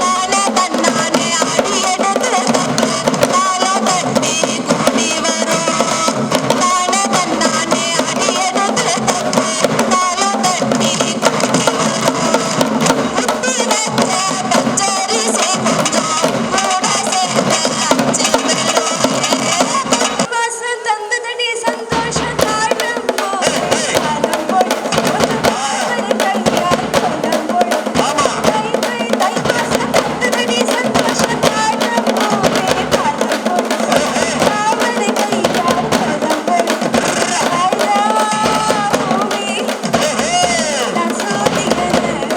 தானே தன்னானே ஆடி எடுத்து தாளம் கட்டி கூடி வரும் தானே தன்னானே ஆடி எடுத்து தாளம் கட்டி கூடி வரும் முத்தி வச்ச பச்சரிசி கொஞ்சம் கூட சேர்த்து அச்சு வாசம் தந்ததடி சந்தோஷம் தாழம் காலம் பொழுது கையால் கோலம் பொழுது தை வாசம் தந்ததடி சந்தோஷம் தாழம் காலம் பொழுது காவலை கையால் கோலம் பொழுது பூமி நான் சோதிக்கிறேன்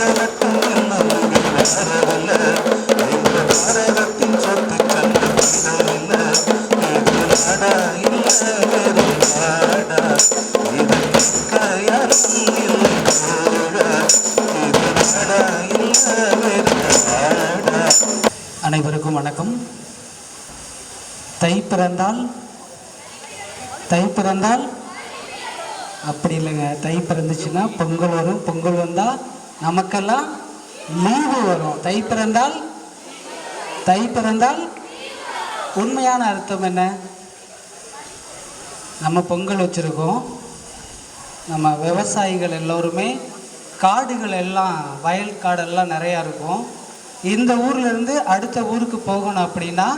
ஜனத்தம் பிறந்தால் அப்படி இல்லைங்க. தை பிறந்துச்சுன்னா பொங்கல் வரும். பொங்கல் வந்தால் நமக்கெல்லாம் லீவு வரும். தை பிறந்தால் உண்மையான அர்த்தம் என்ன? நம்ம பொங்கல் வச்சுருக்கோம். நம்ம விவசாயிகள் எல்லோருமே காடுகள் எல்லாம், வயல் காடெல்லாம் நிறையா இருக்கும். இந்த ஊர்லேருந்து அடுத்த ஊருக்கு போகணும் அப்படின்னா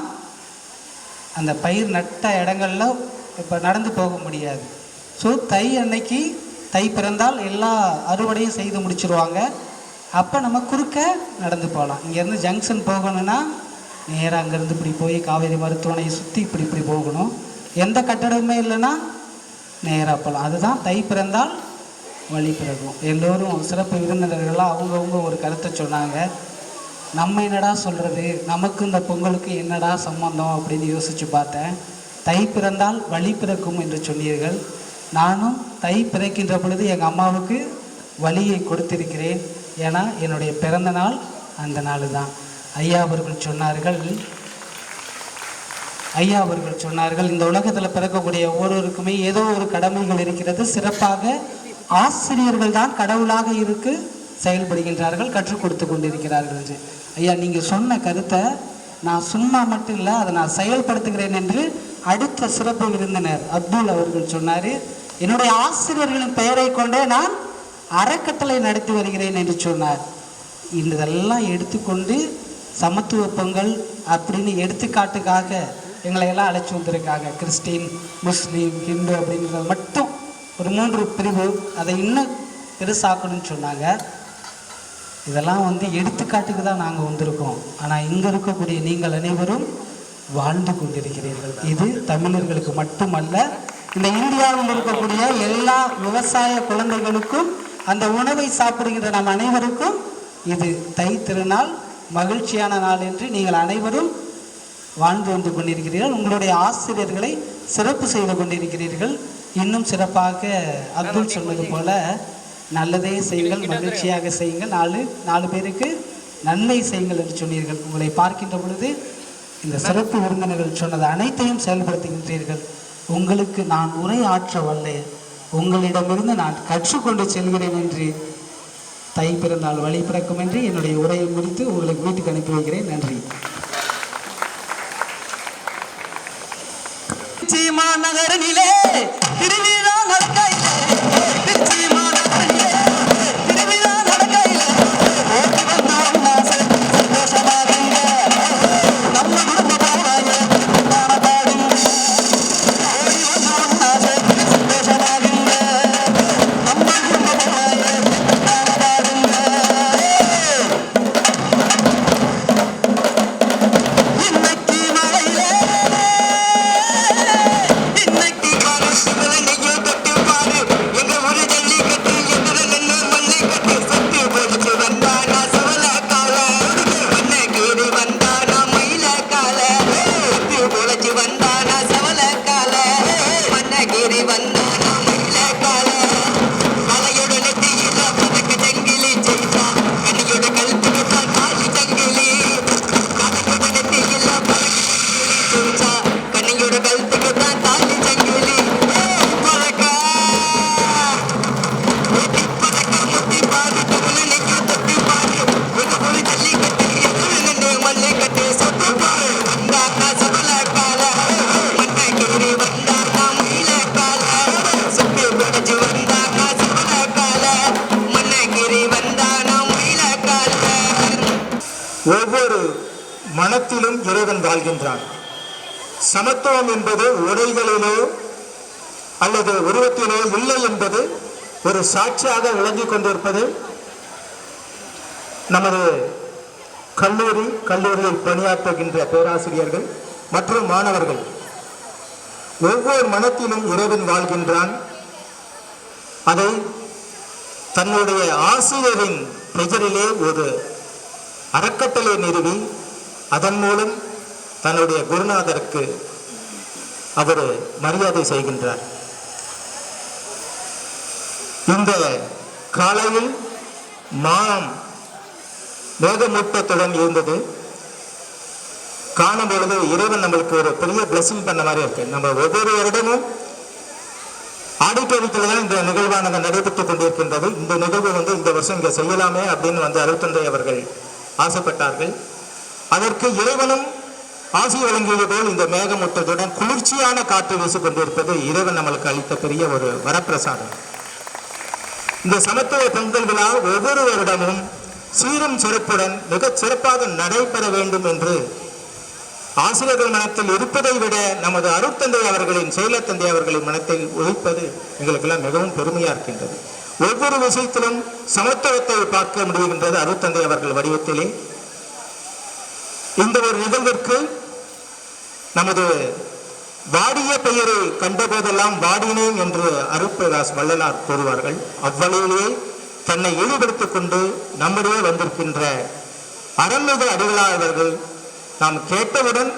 அந்த பயிர் நட்ட இடங்கள்ல இப்போ நடந்து போக முடியாது. ஸோ தை அன்னைக்கு, தை பிறந்தால் எல்லா அறுவடையும் செய்து முடிச்சிருவாங்க. அப்போ நம்ம குறுக்க நடந்து போகலாம். இங்கேருந்து ஜங்ஷன் போகணுன்னா நேராக அங்கேருந்து இப்படி போய் காவேரி மருத்துவமனையை சுற்றி இப்படி போகணும். எந்த கட்டடமே இல்லைன்னா நேராக போகலாம். அதுதான் தை பிறந்தால் வழி பிறக்கும். எல்லோரும் சிறப்பு விருந்தினர்களாக அவங்கவுங்க ஒரு கருத்தை சொன்னாங்க. நம்ம என்னடா சொல்கிறது, நமக்கு இந்த பொங்கலுக்கு என்னடா சம்பந்தம் அப்படின்னு யோசித்து பார்த்தேன். தை பிறந்தால் வழி பிறக்கும் என்று சொன்னீர்கள். நானும் தை பிறக்கின்ற பொழுது எங்கள் அம்மாவுக்கு வழியை கொடுத்திருக்கிறேன். ஏன்னா என்னுடைய பிறந்த நாள் அந்த நாள் தான். ஐயா அவர்கள் சொன்னார்கள் இந்த உலகத்தில் பிறக்கக்கூடிய ஒவ்வொருவருக்குமே ஏதோ ஒரு கடமைகள் இருக்கிறது. சிறப்பாக ஆசிரியர்கள் தான் கடவுளாக இருக்கு செயல்படுகின்றார்கள், கற்றுக் கொடுத்து கொண்டிருக்கிறார்கள் என்று. ஐயா, நீங்கள் சொன்ன கருத்தை நான் சும்மா மட்டும் இல்லை, அதை நான் செயல்படுத்துகிறேன் என்று அடுத்த சிறப்பு விருந்தினர் அப்துல் அவர்கள் சொன்னார். என்னுடைய ஆசிரியர்களின் பெயரை கொண்டே நான் அறக்கட்டளை நடத்தி வருகிறேன் என்று சொன்னார். இதெல்லாம் எடுத்துக்கொண்டு சமத்துவ பொங்கல் அப்படின்னு எடுத்துக்காட்டுக்காக எங்களை எல்லாம் அழைச்சி வந்திருக்காங்க. கிறிஸ்டின், முஸ்லீம், ஹிந்து அப்படிங்கிறது மட்டும் ஒரு 3 பிரிவு, அதை இன்னும் பெருசாக்கணும்னு சொன்னாங்க. இதெல்லாம் எடுத்துக்காட்டுக்கு தான் நாங்கள் வந்திருக்கோம். ஆனால் இங்கே இருக்கக்கூடிய நீங்கள் அனைவரும் வாழ்ந்து கொண்டிருக்கிறீர்கள். இது தமிழர்களுக்கு மட்டுமல்ல, இந்த இந்தியாவில் இருக்கக்கூடிய எல்லா விவசாய குழந்தைகளுக்கும், அந்த உணவை சாப்பிடுகின்ற நம் அனைவருக்கும் இது தை திருநாள், மகிழ்ச்சியான நாள் என்று நீங்கள் அனைவரும் வாழ்ந்து வந்து கொண்டிருக்கிறீர்கள். உங்களுடைய ஆசிரியர்களை சிறப்பு செய்து கொண்டிருக்கிறீர்கள். இன்னும் சிறப்பாக அப்துல் சொன்னது போல நல்லதே செய்யுங்கள், மகிழ்ச்சியாக செய்யுங்கள், 4 பேருக்கு நன்மை செய்யுங்கள் என்று சொன்னீர்கள். உங்களை பார்க்கின்ற பொழுது இந்த சிறப்பு விருந்தினர்கள் சொன்னது அனைத்தையும் செயல்படுத்துகின்றீர்கள். உங்களுக்கு நான் உரை ஆற்ற வல்ல, உங்களிடமிருந்து நான் கற்றுக்கொண்டு செல்கிறேன் என்று தை பிறந்தால் வழி பிறக்கும் என்று என்னுடைய உரையை முடித்து உங்களுக்கு வீட்டுக்கு அனுப்பி வைக்கிறேன். நன்றி. மாநகரிலே திருவிழா நடக்கையிலே, திருச்சி மாநகரிலே திருவிழா நடக்கையிலே ஓடி வந்தோம் சந்தோஷமாகுங்க. நம்ம குடும்ப போவாங்க பாடுங்க, ஓடி வந்தோம் சந்தோஷமாகுங்க. நம்ம குடும்ப போவாங்க பாடுங்க. இன்னைக்கு மழையிலே ஒவ்வொரு மனத்திலும் இறைவன் வாழ்கின்றான். சமத்துவம் என்பது உடைகளிலோ அல்லது உருவத்திலோ இல்லை என்பது ஒரு சாட்சியாக விளங்கிக் கொண்டிருப்பது நமது கல்லூரியில் பணியாற்றுகின்ற பேராசிரியர்கள் மற்றும் மாணவர்கள். ஒவ்வொரு மனத்திலும் இறைவன் வாழ்கின்றான். அதை தன்னுடைய ஆசிரியரின் பெயரிலே ஒரு அறக்கட்டளை நிறுவி அதன் மூலம் தன்னுடைய குருநாதருக்கு அவர் மரியாதை செய்கின்றார். இந்த காலையில் மானம் மேகமூட்டத்துடன் இருந்தது. காணும் பொழுது இறைவன் நம்மளுக்கு ஒரு பெரிய பிளஸிங் பண்ண மாதிரி இருக்கு. நம்ம ஒவ்வொரு வருடமும் ஆடிட்டோரியத்தில் தான் இந்த நிகழ்வானது நடைபெற்றுக் கொண்டிருக்கின்றது. இந்த நிகழ்வு இந்த வருஷம் இங்கே செய்யலாமே அப்படின்னு அருட்தந்தை அவர்கள் ஆசைப்பட்டார்கள். அதற்கு இறைவனும் ஆசி வழங்கியது போல் இந்த மேகமூட்டத்துடன் குளிர்ச்சியான காற்று வீசிக் கொண்டிருப்பது இறைவன் நம்மளுக்கு அளித்த பெரிய ஒரு வரப்பிரசாதம். இந்த சமத்துவ பொங்கல் விழா ஒவ்வொரு வருடமும் சீரும் சிறப்புடன் மிகச் சிறப்பாக நடைபெற வேண்டும் என்று ஆசிரியர்கள் மனத்தில் இருப்பதை விட நமது அருட்தந்தை அவர்களின் செயலர் தந்தை அவர்களின் மனத்தில் ஒழிப்பது எங்களுக்கெல்லாம் மிகவும் பெருமையா இருக்கின்றது. ஒவ்வொரு விஷயத்திலும் சமத்துவத்தை பார்க்க முடிகின்றது அருட்தந்தை அவர்கள் வடிவத்திலே. இந்த ஒரு நிகழ்விற்கு நமது வாடிய பெயரை கண்டபோதெல்லாம் வாடினேன் என்று அருட்பிரகாஷ் வள்ளலார் கூறுவார்கள். அவ்வளவிலே தன்னை ஈடுபடுத்திக் கொண்டு நம்முடைய வந்திருக்கின்ற அருள்மிகு அடிகளார் அவர்கள் நாம் கேட்டவுடன்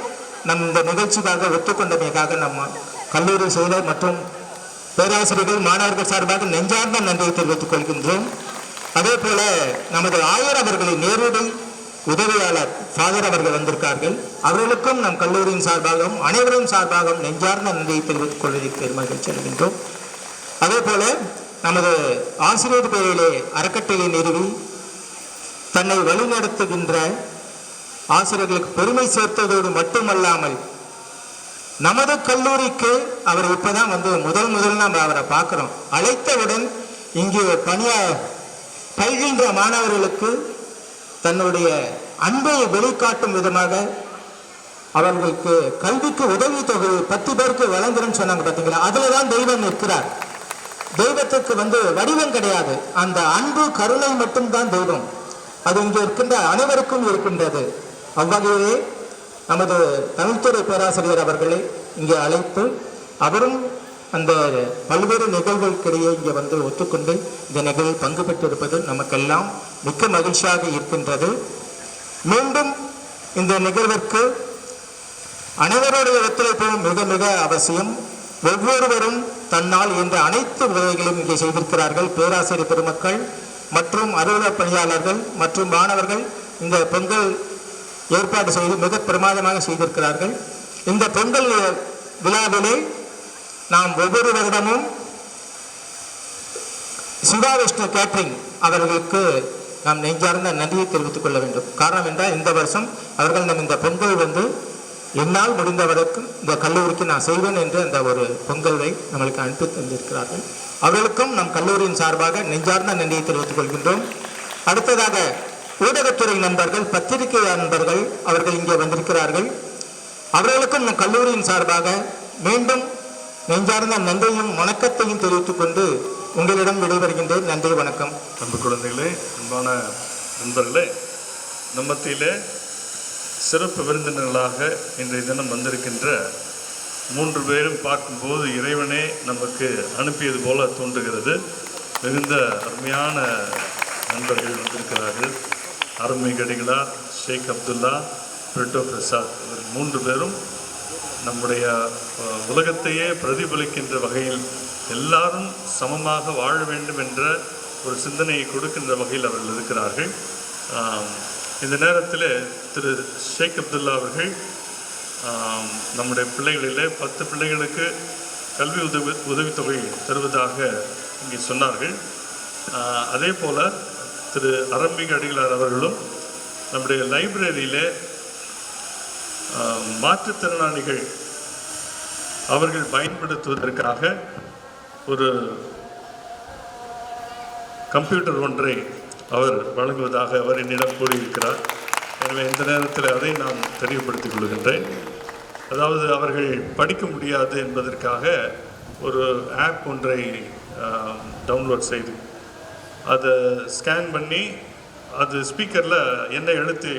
இந்த நிகழ்ச்சிக்காக ஒத்துக்கொண்டமைக்காக நம்ம கல்லூரி செயலர் மற்றும் பேராசிரியர்கள் மாணவர்கள் சார்பாக நெஞ்சார்ந்த நன்றியை தெரிவித்துக் கொள்கின்றோம். அதே போல நமது ஆயர் அவர்களின் நேரடி உதவியாளர் ஃபாதர் அவர்கள் வந்திருக்கார்கள். அவர்களுக்கும் நம் கல்லூரியின் சார்பாகவும் அனைவரும் சார்பாகவும் நெஞ்சார்ந்த நன்றியை தெரிவித்துக் கொள்வதற்கு மகிழ்ச்சி அடைகின்றோம். அதே போல நமது ஆசிரியர் பெயரிலே அறக்கட்டளை நிறுவி தன்னை வழிநடத்துகின்ற ஆசிரியர்களுக்கு பெருமை சேர்த்ததோடு மட்டுமல்லாமல் நமது கல்லூரிக்கு அவர் இப்பதான் முதல் நம்ம அவரை பார்க்கிறோம். அழைத்தவுடன் இங்கே பயில்கின்ற மாணவர்களுக்கு தன்னுடைய அன்பை வெளிக்காட்டும் விதமாக அவர்களுக்கு கல்விக்கு உதவி தொகை 10 பேருக்கு வழங்குறேன்னு சொன்னாங்க. பார்த்தீங்களா, அதுலதான் தெய்வம் நிற்கிறார். தெய்வத்துக்கு வடிவம் கிடையாது, அந்த அன்பு கருணை மட்டும்தான் தெய்வம். அது இங்கே இருக்கின்ற அனைவருக்கும் இருக்கின்றது. அவ்வகையிலே நமது தமிழ்துறை பேராசிரியர் அவர்களை இங்கே அழைத்து அவரும் அந்த பல்வேறு நிகழ்வுகளுக்கிடையே இங்கே ஒத்துக்கொண்டு இந்த நிகழ்வில் பங்கு பெற்றிருப்பது நமக்கெல்லாம் மிக்க மகிழ்ச்சியாக இருக்கின்றது. மீண்டும் இந்த நிகழ்விற்கு அனைவருடைய ஒத்துழைப்பும் மிக மிக அவசியம். ஒவ்வொருவரும் தன்னால் என்ற அனைத்து உதவிகளையும் இங்கே செய்திருக்கிறார்கள். பேராசிரியர் பெருமக்கள் மற்றும் அலுவலக பணியாளர்கள் மற்றும் மாணவர்கள் இந்த பொங்கல் ஏற்பாடு செய்து மிக பிரமாதமாக செய்திருக்கிறார்கள். இந்த பொங்கல் விழாவிலே நாம் ஒவ்வொரு வருடமும் சிவா விஷ்ணு கேட்டரிங் அவர்களுக்கு நாம் நெஞ்சார்ந்த நன்றியை தெரிவித்துக் கொள்ள வேண்டும். காரணம் என்றால் இந்த வருஷம் அவர்கள் நம் இந்த பொங்கல் என்னால் முடிந்தவரைக்கு இந்த கல்லூரிக்கு நான் செய்வேன் என்று அந்த ஒரு பொங்கலை நம்மளுக்கு அனுப்பி தந்திருக்கிறார்கள். அவர்களுக்கும் நம் கல்லூரியின் சார்பாக நெஞ்சார்ந்த நன்றியை தெரிவித்துக் கொள்கின்றோம். அடுத்ததாக ஊடகத்துறை நண்பர்கள், பத்திரிகை நண்பர்கள் அவர்கள் இங்கே வந்திருக்கிறார்கள். அவர்களுக்கும் நம் கல்லூரியின் சார்பாக மீண்டும் நெஞ்சார்ந்த நன்றியும் வணக்கத்தையும் தெரிவித்துக் கொண்டு உங்களிடம் விடைபெறுகின்றேன். நன்றி, வணக்கம். அன்பு குழந்தைகளே, அன்பான நண்பர்களே, நம்மத்திலே சிறப்பு விருந்தினர்களாக இன்றைய தினம் வந்திருக்கின்ற 3 பேரும் பார்க்கும்போது இறைவனே நமக்கு அனுப்பியது போல தோன்றுகிறது. மிகுந்த அருமையான நண்பர்கள் வந்திருக்கிறார்கள். அருள்மிகு அடிகளார், ஷேக் அப்துல்லா, பிரிட்டோ பிரசாத், இவர் 3 பேரும் நம்முடைய உலகத்தையே பிரதிபலிக்கின்ற வகையில் எல்லாரும் சமமாக வாழ வேண்டும் என்ற ஒரு சிந்தனையை கொடுக்கின்ற வகையில் அவர்கள் இருக்கிறார்கள். இந்த நேரத்தில் திரு ஷேக் அப்துல்லா அவர்கள் நம்முடைய பிள்ளைகளிலே 10 பிள்ளைகளுக்கு கல்வி உதவித்தொகை தருவதாக இங்கே சொன்னார்கள். அதே போல் திரு அருள்மிகு அடிகளார் அவர்களும் நம்முடைய லைப்ரரியிலே மாற்றுத்திறனாளிகள் அவர்கள் பயன்படுத்துவதற்காக ஒரு கம்ப்யூட்டர் ஒன்றை அவர் வழங்குவதாக அவர் என்னிடம் கூறியிருக்கிறார். எனவே இந்த நேரத்தில் அதை நான் தெளிவுபடுத்திக் கொள்கின்றேன். அதாவது அவர்கள் படிக்க முடியாது என்பதற்காக ஒரு ஆப் ஒன்றை டவுன்லோட் செய்து அதை ஸ்கேன் பண்ணி அது ஸ்பீக்கரில் என்ன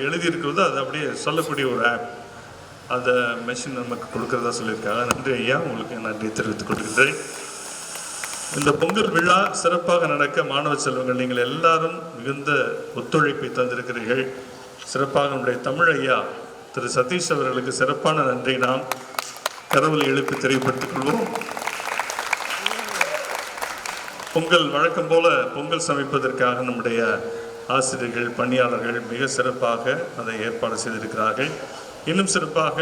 எழுதியிருக்கிறதோ அதை அப்படியே சொல்லக்கூடிய ஒரு ஆப், அதை மெஷின் நமக்கு கொடுக்குறதா சொல்லியிருக்காங்க. நன்றி ஐயா, உங்களுக்கு நன்றி தெரிவித்துக் கொள்கின்றேன். இந்த பொங்கல் விழா சிறப்பாக நடக்க மாணவ செல்வங்கள் நீங்கள் எல்லாரும் மிகுந்த ஒத்துழைப்பை தந்திருக்கிறீர்கள். சிறப்பாக நம்முடைய தமிழ் ஐயா திரு சதீஷ் அவர்களுக்கு சிறப்பான நன்றி நாம் கரவொலி எழுப்பி தெரியப்படுத்திக் கொள்வோம். பொங்கல் வழக்கம் போல பொங்கல் சமைப்பதற்காக நம்முடைய ஆசிரியர்கள், பணியாளர்கள் மிக சிறப்பாக அதை ஏற்பாடு செய்திருக்கிறார்கள். இன்னும் சிறப்பாக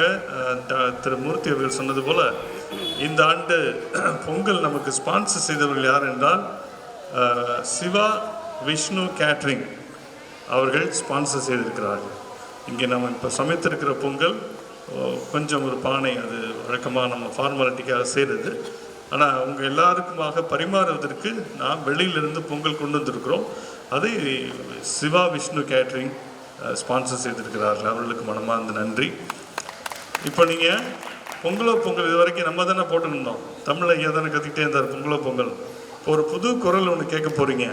திரு மூர்த்தி அவர்கள் சொன்னது போல இந்த ஆண்டு பொங்கல் நமக்கு ஸ்பான்சர் செய்தவர்கள் யார் என்றால் சிவா விஷ்ணு கேட்ரிங் அவர்கள் ஸ்பான்சர் செய்திருக்கிறார்கள். இங்கே நம்ம இப்போ சமைத்திருக்கிற பொங்கல் கொஞ்சம் ஒரு பானை, அது வழக்கமாக நம்ம ஃபார்மாலிட்டிக்காக செய்கிறது. ஆனால் அவங்க எல்லாருக்குமாக பரிமாறுவதற்கு நாம் வெளியிலிருந்து பொங்கல் கொண்டு வந்திருக்கிறோம். அதை சிவா விஷ்ணு கேட்ரிங் ஸ்பான்சர் செய்திருக்கிறார்கள். அவர்களுக்கு மனமார்ந்த நன்றி. இப்போ நீங்கள் பொங்கலோ பொங்கல் இது வரைக்கும் நம்ம தானே போட்டுருந்தோம், தமிழில் ஐயா தானே கற்றுக்கிட்டே இருந்தார் பொங்கலோ பொங்கல். இப்போ ஒரு புது குரல் ஒன்று கேட்க போகிறீங்க.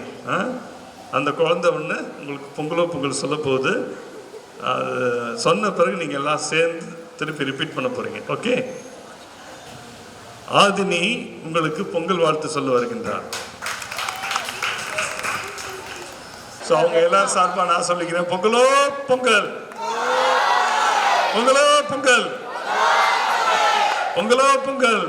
அந்த குழந்தை ஒன்று உங்களுக்கு பொங்கலோ பொங்கல் சொல்ல போகுது. அது சொன்ன பிறகு நீங்கள் எல்லாம் சேர்ந்து திருப்பி ரிப்பீட் பண்ண போகிறீங்க. ஓகே? ஆதினி உங்களுக்கு பொங்கல் வாழ்த்து சொல்ல வருகின்றார். ஸோ அவங்க எல்லாரும் சார்பாக நான் சொல்லிக்கிறேன், பொங்கலோ பொங்கல், பொங்கலோ பொங்கல், பொங்கலோ பொங்கல்.